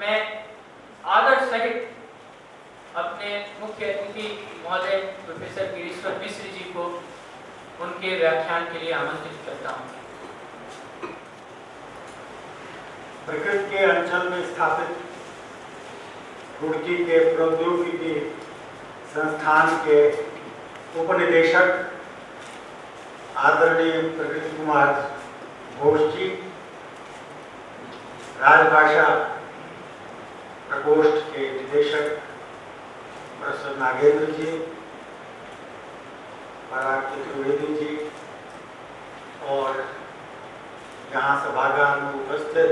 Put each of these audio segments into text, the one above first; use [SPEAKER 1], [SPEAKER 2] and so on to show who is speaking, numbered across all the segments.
[SPEAKER 1] मैं आदर सहित अपने मुख्य अतिथि महोदय प्रोफेसर गिरीश्वर मिश्र जी को उनके व्याख्यान के लिए आमंत्रित करता हूँ।
[SPEAKER 2] प्रकृति के अंचल में स्थापित रुड़की के प्रौद्योगिकी संस्थान के उपनिदेशक आदरणीय प्रकृति कुमार घोष जी, राजभाषा प्रकोष्ठ के निदेशक प्रोफेसर नागेंद्र जी, पराग चतुर्वेदी जी और यहाँ सभागार में उपस्थित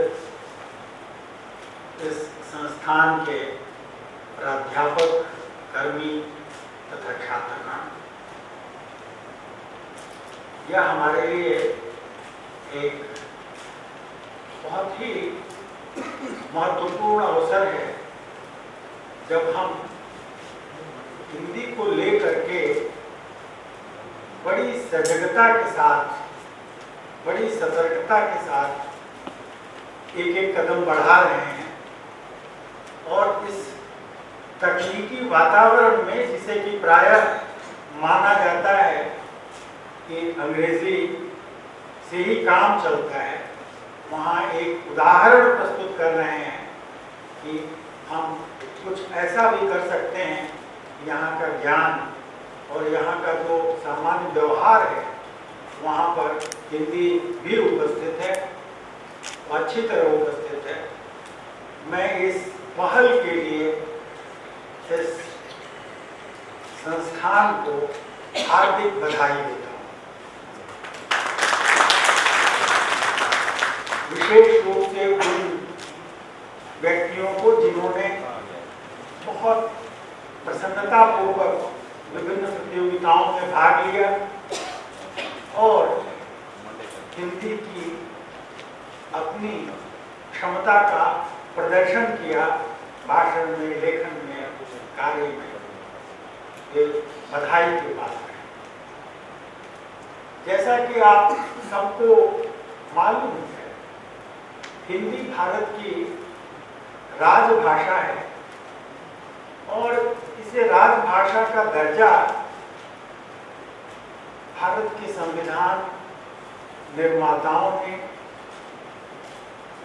[SPEAKER 2] इस संस्थान के प्राध्यापक, कर्मी तथा छात्रगण, यह हमारे लिए एक बहुत ही महत्वपूर्ण अवसर है जब हम हिंदी को लेकर के बड़ी सजगता के साथ, बड़ी सतर्कता के साथ एक एक कदम बढ़ा रहे हैं और इस तकनीकी वातावरण में, जिसे कि प्रायः माना जाता है कि अंग्रेजी से ही काम चलता है, वहाँ एक उदाहरण प्रस्तुत कर रहे हैं कि हम कुछ ऐसा भी कर सकते हैं। यहाँ का ज्ञान और यहाँ का जो सामान्य व्यवहार है वहाँ पर हिंदी भी उपस्थित है, अच्छी तरह उपस्थित है। मैं इस पहल के लिए इस संस्थान को हार्दिक बधाई देता हूँ। विशेष रूप से उन व्यक्तियों को जिन्होंने बहुत प्रसन्नतापूर्वक विभिन्न प्रतियोगिताओं में भाग लिया और हिंदी की अपनी क्षमता का प्रदर्शन किया, भाषण में, लेखन में, कार्य में। ये बधाई की बात है। जैसा कि आप सबको मालूम है, हिंदी भारत की राजभाषा है और इसे राजभाषा का दर्जा भारत के संविधान निर्माताओं ने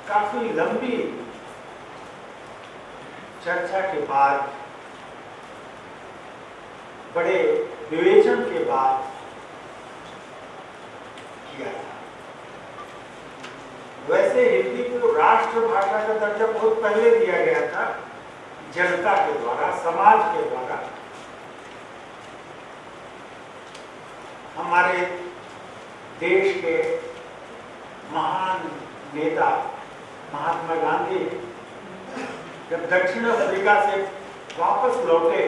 [SPEAKER 2] काफी लंबी चर्चा के बाद, बड़े विवेचन के बाद किया था। वैसे हिंदी को राष्ट्रभाषा का दर्जा बहुत पहले दिया गया था, जनता के द्वारा, समाज के द्वारा। हमारे देश के महान नेता महात्मा गांधी जब दक्षिण अफ्रीका से वापस लौटे,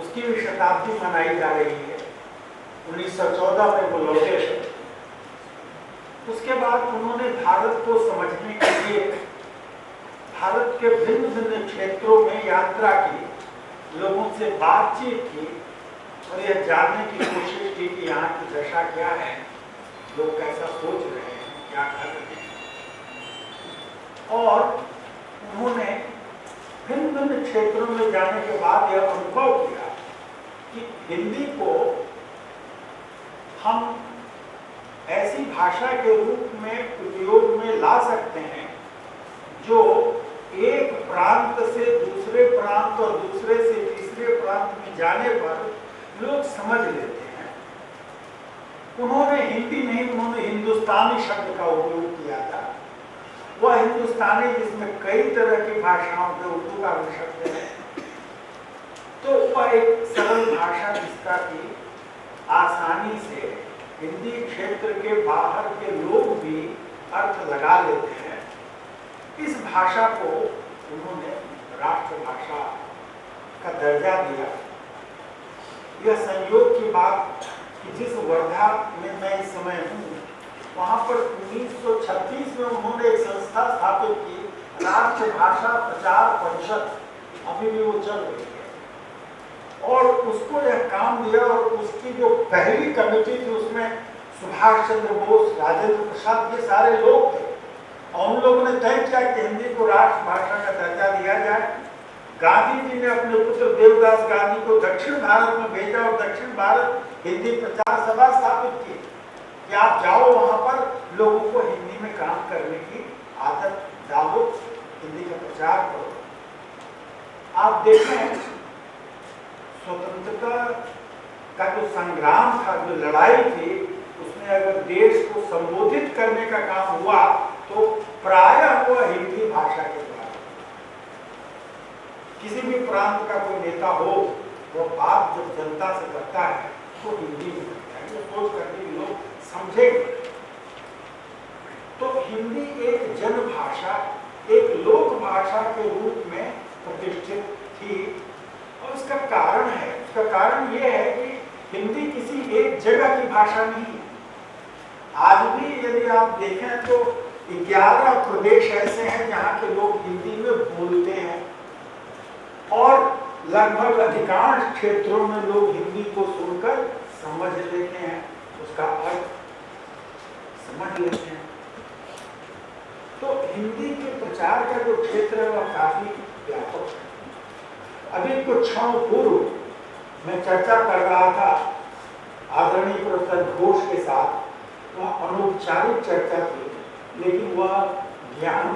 [SPEAKER 2] उसकी भी शताब्दी मनाई जा रही है। 1914 में वो लौटे थे। उसके बाद उन्होंने भारत को समझने के लिए भारत के भिन्न भिन्न क्षेत्रों में यात्रा की, लोगों से बातचीत की और यह जानने की कोशिश की कि यहाँ की दशा क्या है, लोग कैसा सोच रहे हैं, क्या कर रहे हैं। और उन्होंने भिन्न भिन्न क्षेत्रों में जाने के बाद यह अनुभव किया कि हिंदी को हम ऐसी भाषा के रूप में उपयोग में ला सकते हैं जो एक प्रांत से दूसरे प्रांत और दूसरे से तीसरे प्रांत में जाने पर लोग समझ लेते हैं। उन्होंने हिंदी नहीं, उन्होंने हिंदुस्तानी शब्द का उपयोग किया था। वह हिंदुस्तानी जिसमें कई तरह की भाषाओं के उर्दू का भी शब्द है, तो वह एक सरल भाषा जिसका कि आसानी से हिंदी क्षेत्र के बाहर के लोग भी अर्थ लगा लेते हैं। इस भाषा को उन्होंने राष्ट्रभाषा का दर्जा दिया। यह संयोग की बात कि जिस वर्धा में मैं इस समय हूँ, वहाँ पर 1936 में उन्होंने एक संस्था स्थापित की, राष्ट्रभाषा प्रचार परिषद, अभी भी वो चल रही है। और उसको यह काम दिया और उसकी जो पहली कमेटी थी उसमें सुभाष चंद्र बोस, राजेंद्र प्रसाद, ये सारे लोग थे। और उन लोगों ने तय किया कि हिंदी को को राष्ट्रभाषा का दर्जा दिया जाए। गांधी जी ने अपने पुत्र देवदास गांधी को दक्षिण भारत में भेजा और दक्षिण भारत हिंदी प्रचार सभा स्थापित की कि आप जाओ वहां पर लोगों को हिंदी में काम करने की आदत डालो, हिंदी का प्रचार करो। आप देखें स्वतंत्रता का जो संग्राम था, जो लड़ाई थी, उसमें अगर देश को संबोधित करने का काम हुआ तो प्रायः वह हिंदी भाषा के द्वारा। किसी भी प्रांत का कोई नेता हो, वो बात जब जनता से करता है तो हिंदी में करता है, वो सोच करके लोग समझेंगे। तो हिंदी एक जन भाषा, एक लोक भाषा के रूप में प्रतिष्ठित थी और उसका कारण है, उसका कारण यह है कि हिंदी किसी एक जगह की भाषा नहीं है। आज भी यदि आप देखें तो 11 प्रदेश ऐसे हैं जहां के लोग हिंदी में बोलते हैं और लगभग अधिकांश क्षेत्रों में लोग हिंदी को सुनकर समझ लेते हैं, उसका अर्थ समझ लेते हैं। तो हिंदी के प्रचार का जो क्षेत्र है वह काफी व्यापक है। अभी कुछ क्षण पूर्व मैं चर्चा कर रहा था आदरणीय प्रोफेसर घोष के साथ, वह अनौपचारिक चर्चा थी, लेकिन वह ज्ञान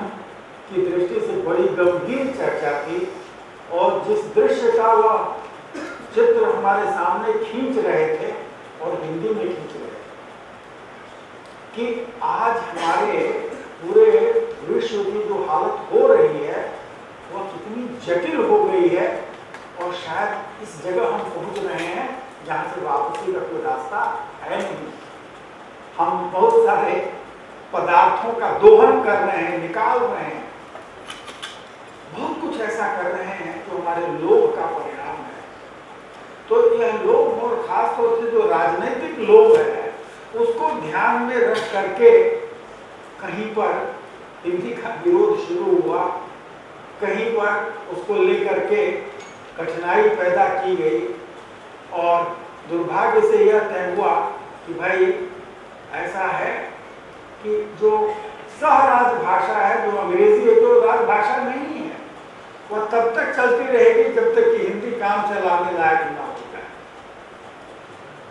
[SPEAKER 2] की दृष्टि से बड़ी गंभीर चर्चा थी और जिस दृश्य का वह चित्र हमारे सामने खींच रहे थे और हिंदी में खींच रहे थे कि आज हमारे पूरे विश्व की जो हालत हो रही है वह कितनी जटिल हो गई है और शायद इस जगह हम पहुंच रहे हैं जहां से वापसी का कोई रास्ता है नहीं। हम बहुत सारे पदार्थों का दोहन कर रहे हैं, निकाल रहे हैं, बहुत कुछ ऐसा कर रहे हैं जो हमारे लोभ का परिणाम है। तो यह लोभ और खास तौर से जो राजनीतिक लोभ है उसको ध्यान में रख करके कहीं पर हिंदी का विरोध शुरू हुआ, कहीं पर उसको लेकर के कठिनाई पैदा की गई और दुर्भाग्य से यह तय हुआ कि भाई ऐसा है कि जो सहराज भाषा है, जो अंग्रेजी है, जो राजभाषा नहीं है, वह तब तक चलती रहेगी जब तक कि हिंदी काम चलाने लायक ना हो जाए।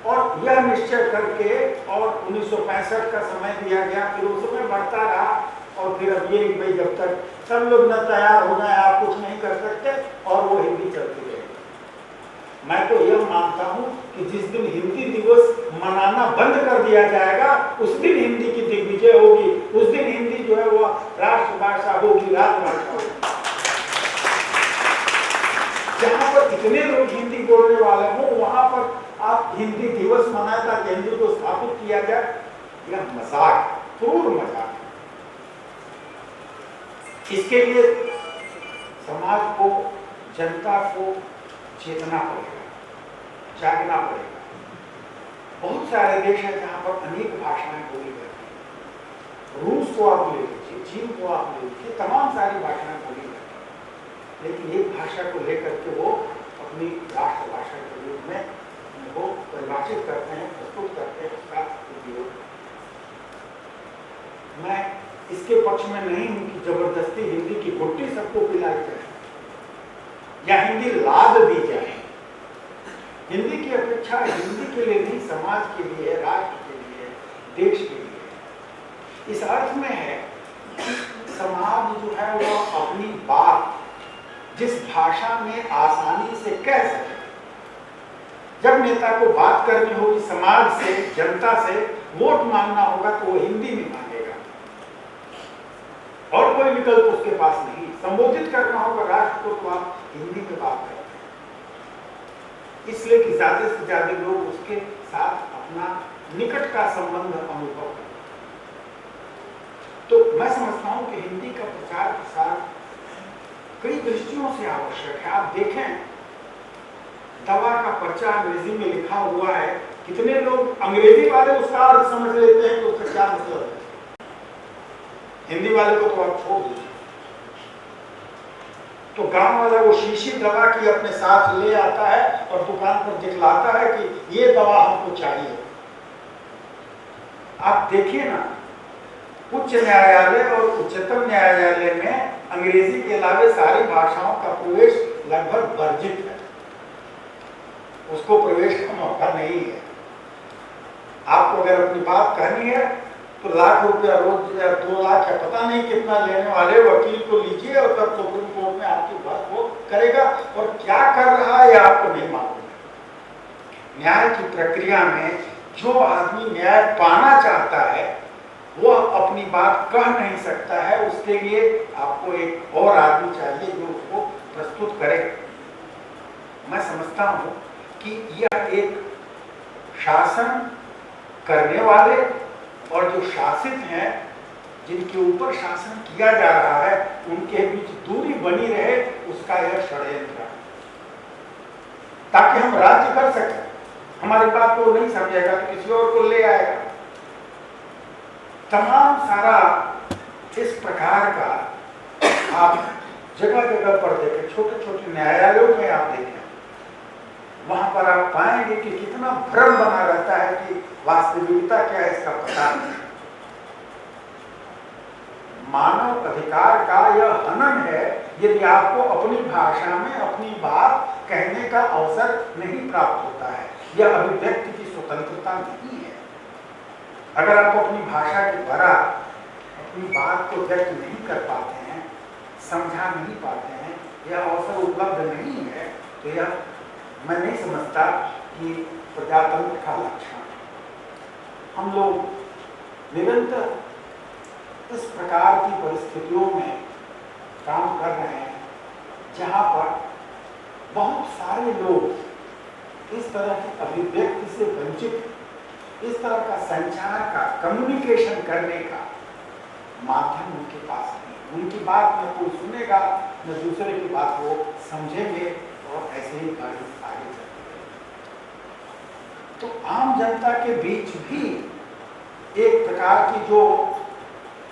[SPEAKER 2] और यह निश्चय करके और 1965 का समय दिया गया, फिर उस समय बढ़ता रहा और फिर अब ये भाई जब तक सब लोग न तैयार हो जाए आप कुछ नहीं कर सकते और वो हिंदी चलती रहेगी। मैं तो यह मानता हूं कि जिस दिन हिंदी दिवस मनाना बंद कर दिया जाएगा उस दिन हिंदी की दिग्विजय होगी, उस दिन हिंदी जो है वो राष्ट्रभाषा होगी, राजभाषा होगी। जहां पर इतने लोग हिंदी बोलने वाले हों वहां पर आप हिंदी दिवस मनाए ताकि हिंदी को स्थापित किया जाए, यह मजाक, क्रूर मजाक। इसके लिए समाज को, जनता को चेतना पड़ेगा, जागना पड़ेगा। बहुत सारे देश हैं जहां पर अनेक भाषाएं बोली जाती हैं। रूस को आप ले लीजिए, चीन को आप ले लीजिए, तमाम सारी भाषाएं बोली जाती हैं, लेकिन एक भाषा को लेकर के वो अपनी राष्ट्रभाषा के रूप में वो परिभाषित करते हैं, प्रस्तुत करते हैं, उसका उपयोग। मैं इसके पक्ष में नहीं हूं कि जबरदस्ती हिंदी की घुट्टी सबको पिलाई जाए या हिंदी लाद दी जाए। हिंदी की अपेक्षा हिंदी के लिए नहीं, समाज के लिए, राष्ट्र के लिए, देश के लिए। इस अर्थ में है कि समाज जो है वह अपनी बात जिस भाषा में आसानी से कह सके। जब नेता को बात करनी होगी समाज से, जनता से, वोट मांगना होगा तो वो हिंदी में मांगेगा और कोई विकल्प उसके पास नहीं। संबोधित करना होगा राष्ट्र को तो आप हिंदी में बात करते हैं, इसलिए कि ज्यादा से ज्यादा लोग उसके साथ अपना निकट का संबंध अनुभव करते हैं। तो मैं समझता हूं कि हिंदी का प्रचार प्रसार कई दृष्टियों से आवश्यक है। आप देखें दवा का पर्चा अंग्रेजी में लिखा हुआ है, कितने लोग अंग्रेजी वाले उसका अर्थ समझ लेते हैं कि उसका क्या मतलब है, हिंदी वाले को तो आप छोड़ दीजिए। तो गांव वाला वो शीशी दवा की अपने साथ ले आता है और दुकान पर दिखलाता है कि ये दवा हमको चाहिए। आप देखिए ना, उच्च न्यायालय और उच्चतम न्यायालय में अंग्रेजी के अलावे सारी भाषाओं का प्रवेश लगभग वर्जित है, उसको प्रवेश का मौका नहीं है। आपको अगर अपनी बात कहनी है तो लाख रुपया रोज या 2 लाख या पता नहीं कितना लेने वाले वकील को लीजिए और तब सुप्रीम कोर्ट में आपकी बात वो करेगा, और क्या कर रहा है आपको नहीं मालूम। न्याय की प्रक्रिया में जो आदमी न्याय पाना चाहता है वो अपनी बात कह नहीं सकता है, उसके लिए आपको एक और आदमी चाहिए जो उसको प्रस्तुत करे। मैं समझता हूँ कि यह एक शासन करने वाले और जो शासित हैं, जिनके ऊपर शासन किया जा रहा है, उनके बीच दूरी बनी रहे, उसका यह षड्यंत्र है, ताकि हम राज्य कर सकें। हमारी बात को नहीं समझेगा तो किसी और को ले आएगा। तमाम सारा इस प्रकार का आप जगह जगह पर देखें, छोटे छोटे न्यायालयों में आप देखें, वहां पर आप पाएंगे कि कितना भ्रम बना रहता है कि वास्तविकता क्या है इसका पता नहीं। मानव अधिकार का यह हनन है यदि आपको अपनी भाषा में अपनी बात कहने का अवसर नहीं प्राप्त होता है। यह अभिव्यक्ति की स्वतंत्रता नहीं है। अगर आप अपनी भाषा के द्वारा अपनी बात को व्यक्त नहीं कर पाते हैं, समझा नहीं पाते हैं, यह अवसर उपलब्ध नहीं है, तो यह मैं नहीं समझता कि प्रजातंत्र का लक्षण है। हम लोग निरंतर इस प्रकार की परिस्थितियों में काम कर रहे हैं जहाँ पर बहुत सारे लोग इस तरह की अभिव्यक्ति से वंचित, इस तरह का संचार का, कम्युनिकेशन करने का माध्यम उनके पास नहीं। उनकी बात न कोई सुनेगा, न दूसरे की बात वो समझेंगे, और ऐसे ही गाड़ी आगे चलती है। तो आम जनता के बीच भी एक प्रकार की जो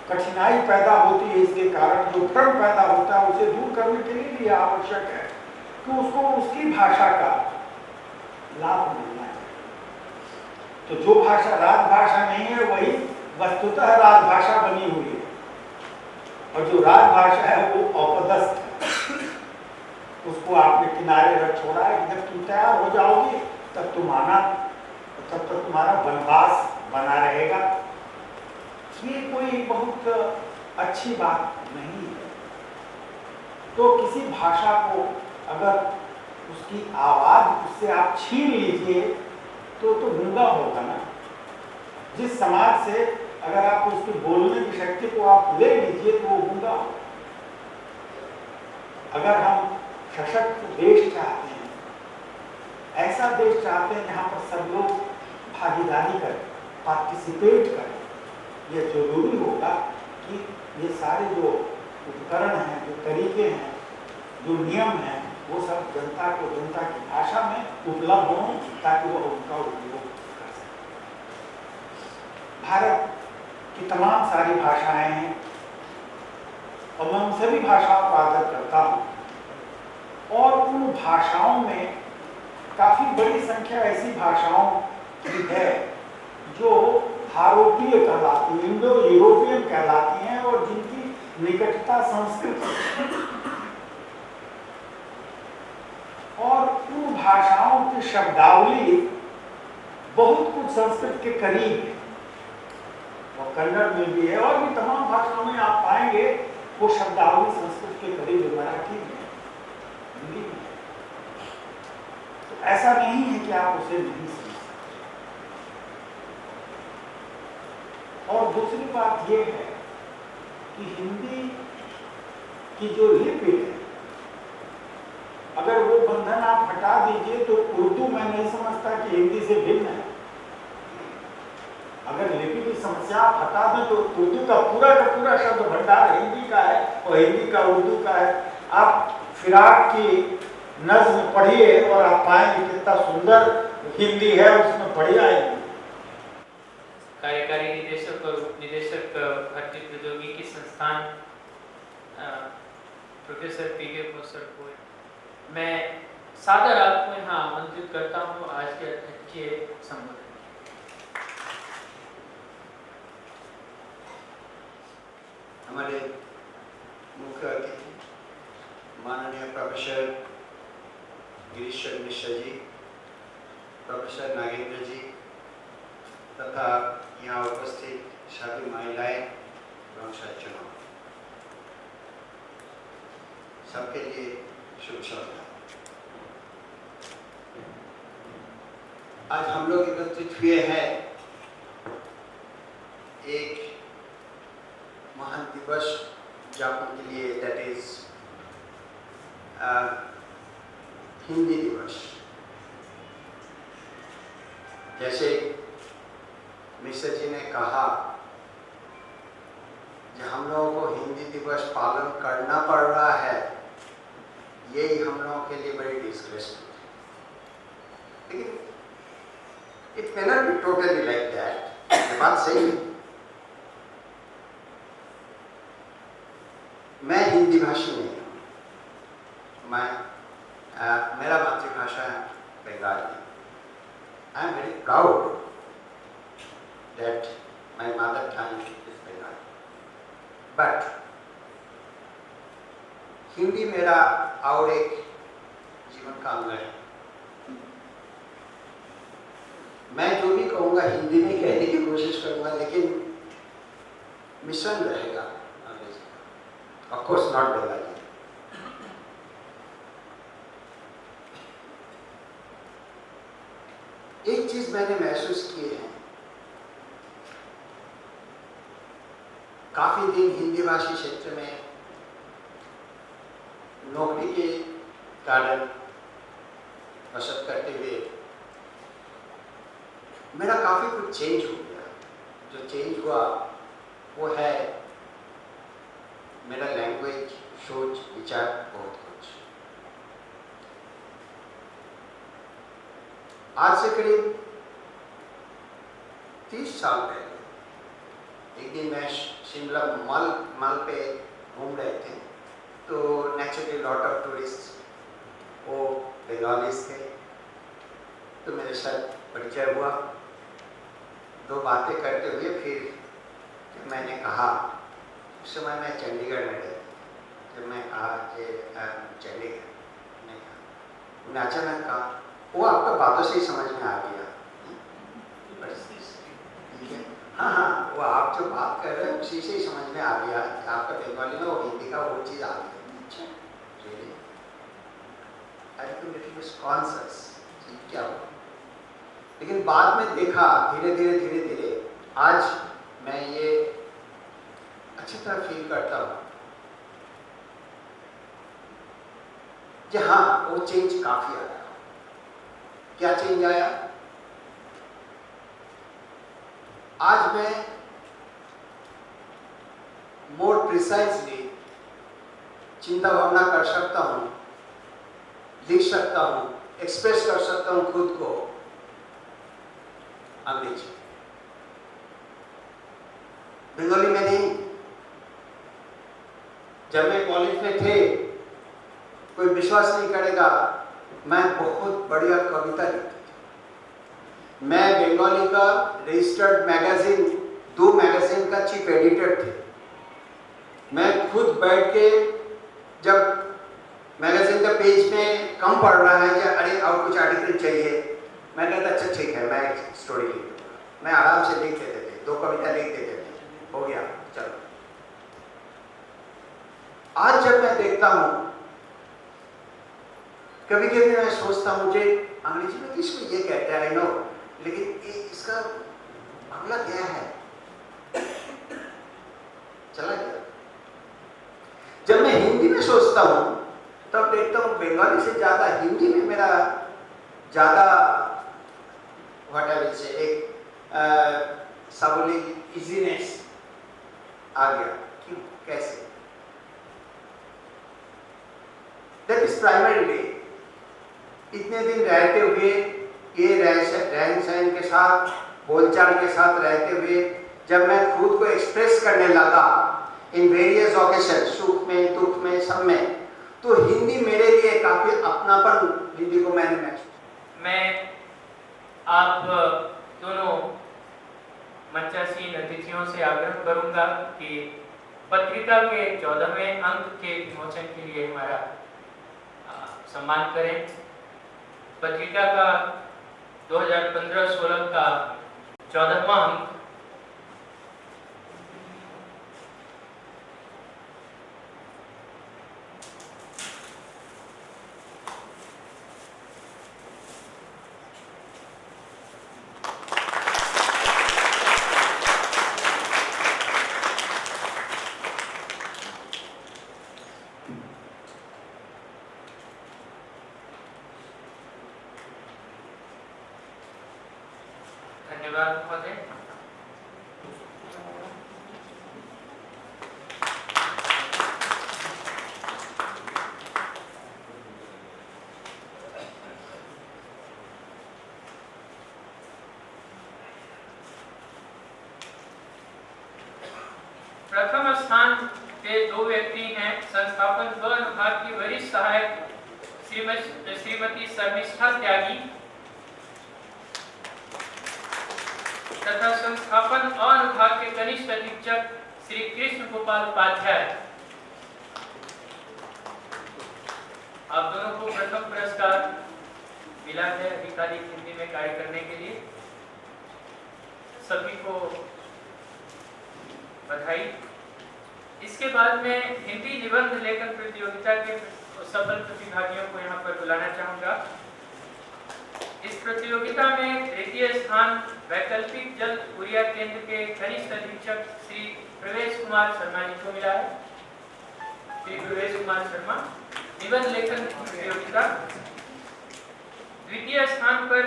[SPEAKER 2] कठिनाई पैदा होती है, इसके कारण जो भ्रम पैदा होता है, उसे दूर करने के लिए भी आवश्यक है कि उसको उसकी भाषा का लाभ मिलना है। तो जो भाषा राजभाषा नहीं है वही वस्तुतः राजभाषा बनी हुई है, और जो राजभाषा है वो अपदस्थ है। उसको आपने किनारे रख छोड़ा है कि जब तुम तैयार हो जाओगी तब तुम आना, तब तक तुम्हारा वनवास बना रहेगा। ये कोई बहुत अच्छी बात नहीं है। तो किसी भाषा को अगर उसकी आवाज उससे आप छीन लीजिए तो गूंगा होगा ना। जिस समाज से अगर आप उसकी बोलने की शक्ति को आप ले लीजिए तो वो गूंगा होगा। अगर हम सशक्त देश चाहते हैं, ऐसा देश चाहते हैं जहाँ पर सब लोग भागीदारी करें, पार्टिसिपेट करें, यह जरूरी होगा कि ये सारे जो उपकरण हैं, जो तरीके हैं, जो नियम हैं, वो सब जनता को जनता की भाषा में उपलब्ध हों ताकि वो उनका उपयोग कर सके। भारत की तमाम सारी भाषाएं हैं और मैं उन सभी भाषाओं का आदर करता हूँ, और उन भाषाओं में काफी बड़ी संख्या ऐसी भाषाओं की है जो भारतीय कहलाती हैं, इंडो यूरोपियन कहलाती हैं, और जिनकी निकटता संस्कृत, और उन भाषाओं की शब्दावली बहुत कुछ संस्कृत के करीब है, और कन्नड़ में भी है, और भी तमाम भाषाओं में आप पाएंगे वो शब्दावली संस्कृत के करीब है, मराठी में, हिंदी में। तो ऐसा नहीं है कि आप उसे नहीं समझ सकते। और दूसरी बात यह है कि हिंदी की जो लिपि है, अगर वो बंधन आप हटा दीजिए तो उर्दू मैं नहीं समझता कि हिंदी से भिन्न है। अगर लिपि की समस्या आप हटा दें तो उर्दू का पूरा शब्द भंडार हिंदी का है और हिंदी का उर्दू का है। आप फिराक की नज्म पढ़िए और आप पाएंगे कितना सुंदर हिंदी है, उसमें बढ़िया है।
[SPEAKER 1] कार्यकारी निदेशक और उप निदेशक भारतीय प्रौद्योगिकी संस्थान प्रोफेसर पीके पोसर को मैं सादर आपको यहाँ आमंत्रित करता हूँ आज के अध्यक्षीय संबोधन।
[SPEAKER 3] हमारे मुख्य माननीय प्रोफेसर गिरीश्वर मिश्र जी, प्रोफेसर नागेंद्र जी तथा यहाँ उपस्थित सभी महिलाएं एवं सज्जनों, सबके लिए शुभ संध्या। आज हम लोग एकत्रित हुए हैं एक महान दिवस उद्यापन के लिए, दैट इज हिंदी दिवस। जैसे मिश्र जी ने कहा कि हम लोगों को हिंदी दिवस पालन करना पड़ रहा है, यही हम लोगों के लिए बड़ी डिस्ग्रेसफुल है। लेकिन it may not be totally like that। ये बात सही है। मैं हिंदी भाषी नहीं हूँ, मेरा मातृभाषा है Bengali. I am very proud that my mother tongue is Bengali, but Hindi मेरा और एक जीवन का अंग है। मैं जो भी कहूँगा हिंदी में कहने की कोशिश करूँगा, लेकिन मिश्रण रहेगा अंग्रेजी का, ऑफ कोर्स नॉट बंगाली। एक चीज मैंने महसूस की है, काफी दिन हिंदी भाषी क्षेत्र में नौकरी के कारण बसत करते हुए मेरा काफी कुछ चेंज हो गया। जो चेंज हुआ वो है मेरा लैंग्वेज, सोच, विचार, बहुत कुछ। आज से करीब 30 साल पहले एक दिन मैं शिमला मॉल पे घूम रहे थे, तो नेचुरली लॉट ऑफ टूरिस्ट वो बंगालीज थे, तो मेरे साथ परिचय हुआ। दो बातें करते हुए फिर मैंने कहा, उस समय मैं चंडीगढ़ में रहती, जब मैं कहा कि चंडीगढ़, मैंने अचानक कहा, वो आपका बातों से ही समझ में आ गया। हाँ हाँ, वो आप जो बात कर रहे हैं उसी से ही समझ में आ गया कि आपका बंगाली में वो हिंदी का वो चीज़ आ गई। क्या हुआ? लेकिन बाद में देखा धीरे धीरे आज मैं ये अच्छी तरह फील करता हूँ कि हाँ, वो चेंज काफी आया। क्या चेंज आया? आज मैं मोर प्रिसाइजली चिंता भावना कर सकता हूँ, लिख सकता हूँ, एक्सप्रेस कर सकता हूँ खुद को अंग्रेजी, बंगाली में नहीं। जब मैं कॉलेज में थे, कोई विश्वास नहीं करेगा, मैं बहुत बढ़िया कविता लिखती थी। मैं बंगाली का रजिस्टर्ड मैगजीन, 2 मैगजीन का चीफ एडिटर थे। मैं खुद बैठ के जब मैगजीन का पेज में कम पढ़ रहा है कि अरे और कुछ आर्टिकल चाहिए, मैं कहता अच्छा ठीक है, मैं एक स्टोरी लिख दूँगा। मैं आराम से लिख देते थे, 2 कविता लिख देते थे, हो गया, चलो। आज जब मैं देखता हूँ, कभी कभी मैं सोचता हूँ मुझे अंग्रेजी में इसको ये कहते हैं, नो, लेकिन इसका बांग्ला क्या है, चला गया। जब मैं हिंदी में सोचता हूँ तब देखता हूँ बंगाली से ज्यादा हिंदी में मेरा ज्यादा व्हाट से एक साबुलिक इजीनेस आ गया। क्यों, कैसे? दैट इज प्राइमरीली इतने दिन रहते हुए, ये रहन सहन के साथ, बोलचाल के साथ रहते हुए, जब मैं खुद को एक्सप्रेस करने लगा इन वेरियस ओकेशन, सुख में, दुख में, सब में, तो हिंदी मेरे लिए काफी अपनापन, हिंदी को मैंने महसूस।
[SPEAKER 1] मैं आप दोनों मंचासीन अतिथियों से आग्रह करूंगा कि पत्रिका के 14वें अंक के विमोचन के लिए हमारा सम्मान करें। पत्रिका का 2015-16 का 14वां अंक धन्यवाद महोदय। प्रथम स्थान पे दो व्यक्ति हैं। संस्थापन व अनुभाग की वरिष्ठ सहायक श्रीमती शर्मिष्ठा त्यागी तथा संस्थापन अनुभाग के कनिष्ठ अधीक्षक श्री कृष्ण गोपाल उपाध्याय। आप दोनों को प्रथम पुरस्कार मिला है अधिकारिक हिंदी में कार्य करने के लिए। सभी को बधाई। इसके बाद में हिंदी निबंध लेखन प्रतियोगिता के सफल प्रतिभागियों को यहाँ पर बुलाना चाहूंगा। इस प्रतियोगिता में तृतीय स्थान वैकल्पिक जल ऊर्जा केंद्र के कनिष्ठ अधीक्षक श्री प्रवेश कुमार शर्मा जी को मिला है। श्री प्रवेश कुमार शर्मा निबंध लेखन प्रतियोगिता। द्वितीय स्थान पर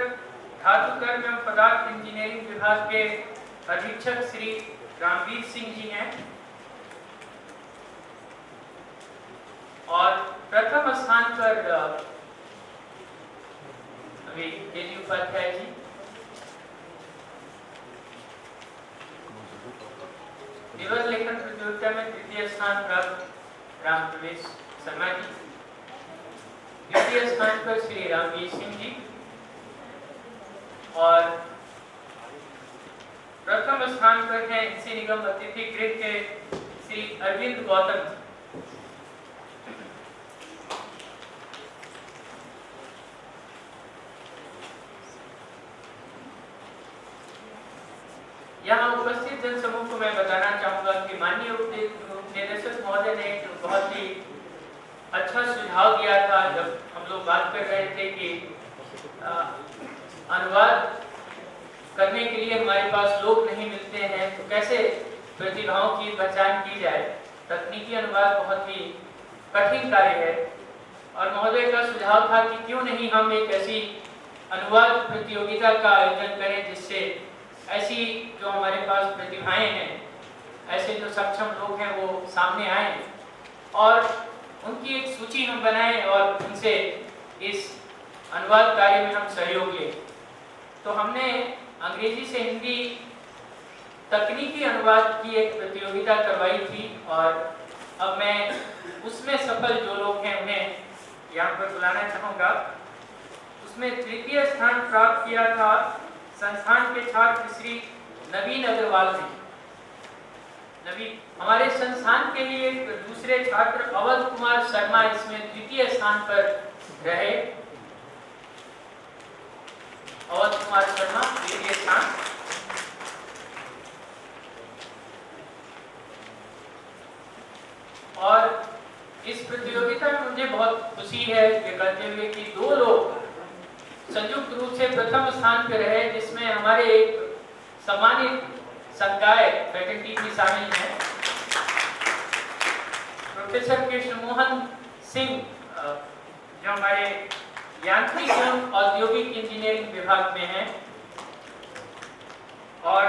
[SPEAKER 1] धातु कर्म एवं पदार्थ इंजीनियरिंग विभाग के अधीक्षक श्री रामवीर सिंह जी हैं। और प्रथम स्थान पर अभी केजी उपाध्याय जी। निबंध लेखन प्रतियोगिता में तृतीय स्थान प्राप्त राम प्रवेश शर्मा जी। द्वितीय स्थान पर श्री रामवीर सिंह जी और प्रथम स्थान पर है इनसे निगम अतिथि गृह के श्री अरविंद गौतम। यहाँ उपस्थित जनसमूह को मैं बताना चाहूंगा कि माननीय उपनिदेशक महोदय ने एक बहुत ही अच्छा सुझाव दिया था जब हम लोग बात कर रहे थे कि अनुवाद करने के लिए हमारे पास लोग नहीं मिलते हैं तो कैसे प्रतिभाओं की पहचान की जाए। तकनीकी अनुवाद बहुत ही कठिन कार्य है और महोदय का सुझाव था कि क्यों नहीं हम एक ऐसी अनुवाद प्रतियोगिता का आयोजन करें जिससे ऐसी जो हमारे पास प्रतिभाएं हैं, ऐसे जो सक्षम लोग हैं वो सामने आए और उनकी एक सूची हम बनाएं और उनसे इस अनुवाद कार्य में हम सहयोग लें। तो हमने अंग्रेजी से हिंदी तकनीकी अनुवाद की एक प्रतियोगिता करवाई थी और अब मैं उसमें सफल जो लोग हैं उन्हें यहाँ पर बुलाना चाहूँगा। उसमें तृतीय स्थान प्राप्त किया था संस्थान के छात्र श्री नवीन अग्रवाल ने। हमारे संस्थान के लिए दूसरे छात्र अवध कुमार शर्मा इसमें द्वितीय स्थान पर रहे। अवध कुमार शर्मा द्वितीय स्थान। और इस प्रतियोगिता में मुझे बहुत खुशी है ये कहते हुए कि दो लोग संयुक्त रूप से प्रथम स्थान पर रहे जिसमें हमारे एक सम्मानित संकाय फैकल्टी भी शामिल हैं। प्रोफेसर कृष्ण मोहन सिंह जो हमारे यांत्रिक एवं औद्योगिक इंजीनियरिंग विभाग में हैं और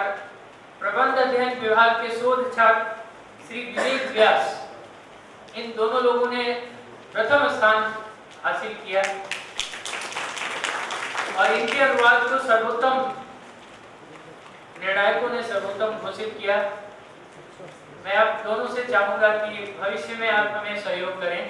[SPEAKER 1] प्रबंध अध्ययन विभाग के शोध छात्र श्री विवेक व्यास, इन दोनों लोगों ने प्रथम स्थान हासिल किया और इनके अनुवाद को सर्वोत्तम निर्णायकों ने सर्वोत्तम घोषित किया। मैं आप दोनों से चाहूंगा कि भविष्य में आप हमें सहयोग करें।